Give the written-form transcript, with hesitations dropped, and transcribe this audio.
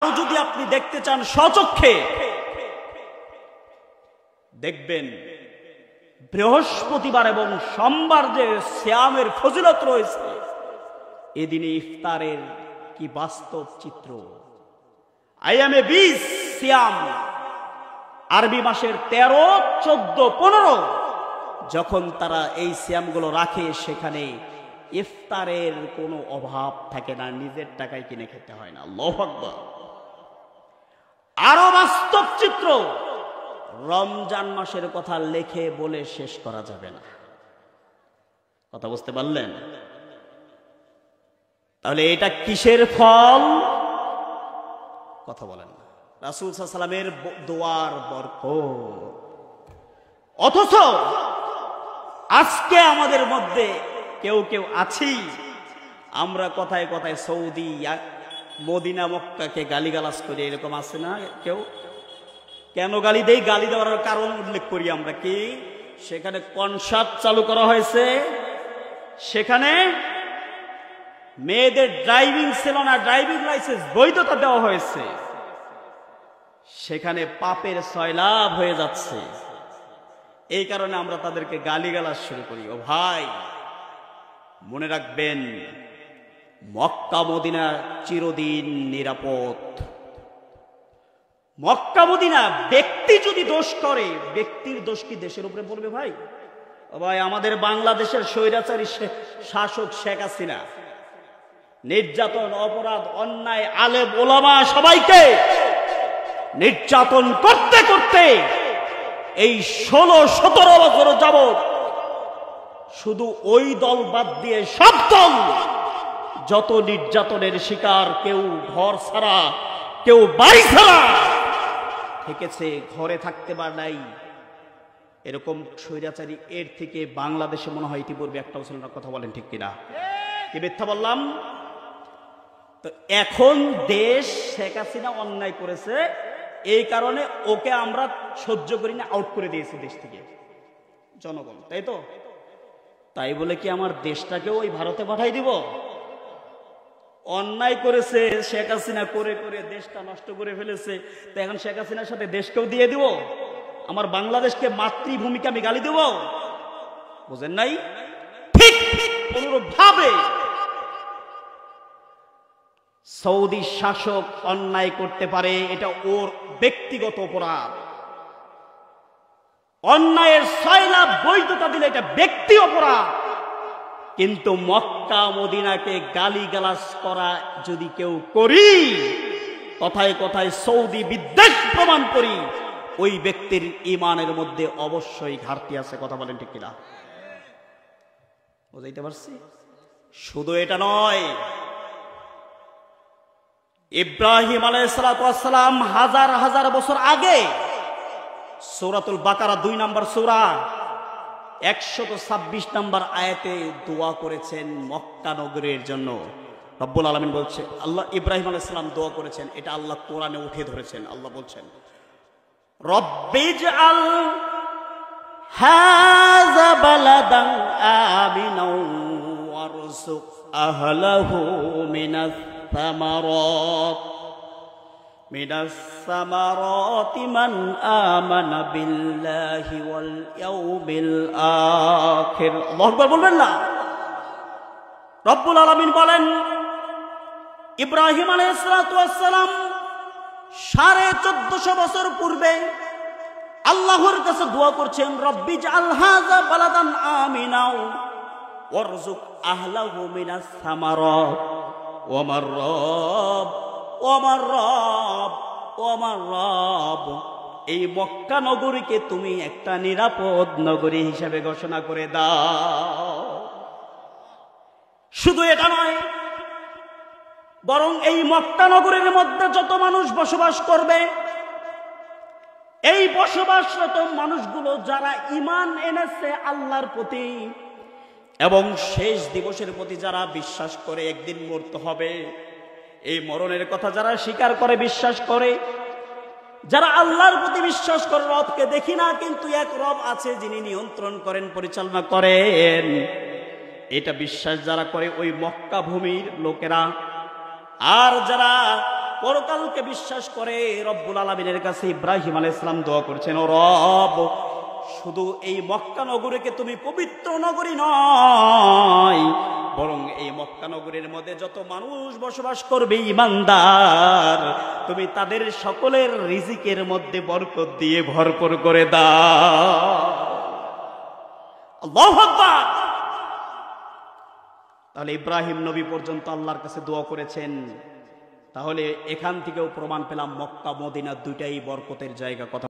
যদি আপনি দেখতে চান স্বচক্ষে দেখবেন বৃহস্পতিবার এবং সোমবার যে সিয়ামের ফজিলত রয়েছে, এদিনে ইফতারের কি বাস্তব চিত্র। আইয়ামে 20 সিয়াম, আরবি মাসের 13, 14, 15 যখন তারা এই সিয়ামগুলো রাখে, সেখানে ইফতারের কোনো অভাব থাকে না, নিজের টাকায় কিনে খেতে হয় না। আল্লাহু আকবার। আরো বাস্তব চিত্র রমজান মাসের কথা লেখে বলে শেষ করা যাবে না। কথা বুঝতে পারলেন? তাহলে এটা কিসের ফল? কথা বলেন না। রাসূল সাল্লাল্লাহু আলাইহি ওয়াসাল্লামের দোয়ার বরকত। অথচ আজকে আমাদের মধ্যে কেউ কেউ আছি, আমরা কথায় কথায় সৌদি, মদিনা, মক্কাকে গালিগালাজ করি, এরকম আছে না কেউ? কেন গালি দেই? গালি দেওয়ার কারণ উল্লেখ করি আমরা। কি? সেখানে কনসার্ট চালু করা হয়েছে, সেখানে মেয়েদের ড্রাইভিং ছিল না, ড্রাইভিং লাইসেন্স বৈধতা দেওয়া হয়েছে, সেখানে পাপের সয়লাভ হয়ে যাচ্ছে। এই কারণে আমরা তাদেরকে গালিগালাজ শুরু করি। ও ভাই, মনে রাখবেন, মক্কা মদিনা চিরদিন নিরাপদ। মক্কা মদিনা, ব্যক্তি যদি দোষ করে, ব্যক্তির দোষ কি দেশের উপরে পড়বে? ভাই ভাই, আমাদের বাংলাদেশের স্বৈরাচারী শাসক শেখ হাসিনা নির্যাতন, অপরাধ, অন্যায়, আলেম ওলামা সবাইকে নির্যাতন করতে করতে এই 16-17 বছর যাবত শুধু ওই দল বাদ দিয়ে সব দল যত নির্যাতনের শিকার, কেউ ঘর ছাড়া, কেউ বাড়ি ছাড়া থেকেছে, ঘরে থাকতে পারে নাই। এরকম স্বৈরাচারী এর থেকে বাংলাদেশে মনে হয় ইতিপূর্বে একটাও ছিল না। কথা বলেন ঠিক কিনা? কি মিথ্যা বললাম? তো এখন দেশ শেখ হাসিনা অন্যায় করেছে, এই কারণে ওকে আমরা সহ্য করি না, আউট করে দিয়েছি দেশ থেকে জনগণ, তাই তো? তাই বলে কি আমার দেশটাকেও ওই ভারতে পাঠাই দিব? অন্যায় করেছে শেখ হাসিনা, করে করে দেশটা নষ্ট করে ফেলেছে, তো এখন শেখ হাসিনার সাথে দেশকেও দিয়ে দিব? আমার বাংলাদেশকে মাতৃভূমিকে আমি গালি দেব? বুঝেন নাই? ঠিক অনুরূপ ভাবে সৌদি শাসক অন্যায় করতে পারে, এটা ওর ব্যক্তিগত অপরাধ। অন্যায়ের সয়লাভ বৈধতা দিলে এটা ব্যক্তি অপরাধ। কিন্তু মক্কা মদিনাকে গালিগালাজ করা যদি কেউ করি, কথায় কথায় সৌদি বিদ্বেষ প্রমাণ করি, ওই ব্যক্তির ঈমানের মধ্যে অবশ্যই ঘাটতি আছে। কথা বলেন ঠিক কিনা? বুঝাইতে পারছি? শুধু এটা নয়, ইব্রাহিম আলাইহিস সালাম হাজার হাজার বছর আগে সূরাতুল বাকারা 2 নম্বর সূরা 126 নম্বর আয়াতে দোয়া করেছেন মক্কা নগরীর জন্য। রব্বুল আলামিন বলছে, আল্লাহ ইব্রাহিম আলাইহিস সালাম দোয়া করেছেন, এটা আল্লাহ কোরআনে উঠে ধরেছেন। আল্লাহ বলছেন, রব্বিজআল হাযা বালাদান আমিনাও ওয়ারযুক আহলাহু মিনাস সামারাতি মান আমানা বিল্লাহি ওয়াল ইয়াউমিল আখির। আল্লাহু আকবার বলবেন না? রব্বুল আলামিন বলেন, ইব্রাহিম আলাইহিস সালাম 1450 বছর পূর্বে আল্লাহর কাছে দোয়া করছেন, রব্বিজআল হাযা বালাদান আমিনাও ওয়ারযুক আহলাহু মিনাস সামারাত। ওমার রব, ওমার রব, ওমার রব, এই মক্কা নগরীকে তুমি একটা নিরাপদ নগরী হিসেবে ঘোষণা করে দাও। শুধু এটা নয়, বরং এই মক্কা নগরীর মধ্যে যত মানুষ বসবাস করবে, এই বসবাসরত মানুষগুলো যারা ঈমান এনেছে আল্লাহর প্রতি এবং শেষ দিবসের প্রতি যারা বিশ্বাস করে একদিন মরতে হবে, এই মরণের কথা যারা স্বীকার করে, বিশ্বাস করে, যারা আল্লাহর প্রতি বিশ্বাস করে, রবকে দেখি না কিন্তু এক রব আছে যিনি নিয়ন্ত্রণ করেন, পরিচালনা করেন, এটা বিশ্বাস যারা করে ওই মক্কা ভূমির লোকেরা, আর যারা পরকালকে বিশ্বাস করে রব্বুল আলামিনের কাছে ইব্রাহিম আলাইহিস সালাম দোয়া করছেন, ও রব, শুধু এই মক্কা নগরীকে তুমি পবিত্র নগরী নয়, বরং এই মক্কা নগরীর মধ্যে যত মানুষ বসবাস করবে ঈমানদার, তুমি তাদের সকলের রিজিকের মধ্যে বরকত দিয়ে ভরপুর করে দাও। আল্লাহু আকবার। তাহলে ইব্রাহিম নবী পর্যন্ত আল্লাহর কাছে দোয়া করেছেন। তাহলে এখান থেকেও প্রমাণ পেলাম মক্কা মদিনা দুইটাই বরকতের জায়গা। কথা